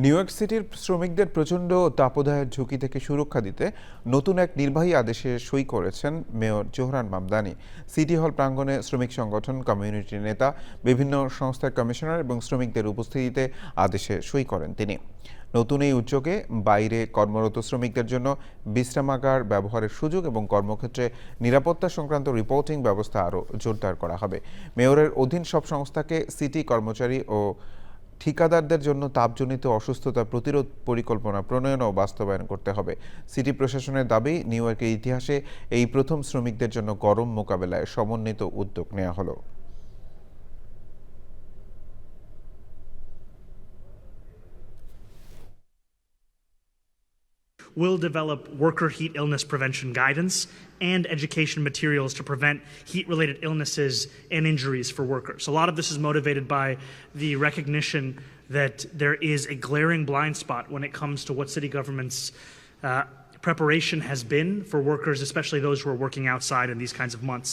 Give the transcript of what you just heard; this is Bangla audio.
নিউ ইয়র্ক সিটির শ্রমিকদের প্রচণ্ড তাপদাহের ঝুঁকি থেকে সুরক্ষা দিতে নতুন এক নির্বাহী আদেশে সই করেছেন মেয়র জোহরান মামদানি। সিটি হল প্রাঙ্গণে শ্রমিক সংগঠন, কমিউনিটি নেতা, বিভিন্ন সংস্থার কমিশনার এবং শ্রমিকদের উপস্থিতিতে আদেশে সই করেন তিনি। নতুন এই উদ্যোগে বাইরে কর্মরত শ্রমিকদের জন্য বিশ্রামাগার ব্যবহারের সুযোগ এবং কর্মক্ষেত্রে নিরাপত্তা সংক্রান্ত রিপোর্টিং ব্যবস্থা আরও জোরদার করা হবে। মেয়রের অধীন সব সংস্থাকে সিটি কর্মচারী ও ঠিকাদারদের জন্য তাপজনিত অসুস্থতা প্রতিরোধ পরিকল্পনা প্রণয়ন ও বাস্তবায়ন করতে হবে। সিটি প্রশাসনের দাবি, নিউ ইয়র্কের ইতিহাসে এই প্রথম শ্রমিকদের জন্য গরম মোকাবেলায় সমন্বিত উদ্যোগ নেওয়া হলো। Will develop worker heat illness prevention guidance and education materials to prevent heat-related illnesses and injuries for workers. A lot of this is motivated by the recognition that there is a glaring blind spot when it comes to what city government's preparation has been for workers, especially those who are working outside in these kinds of months.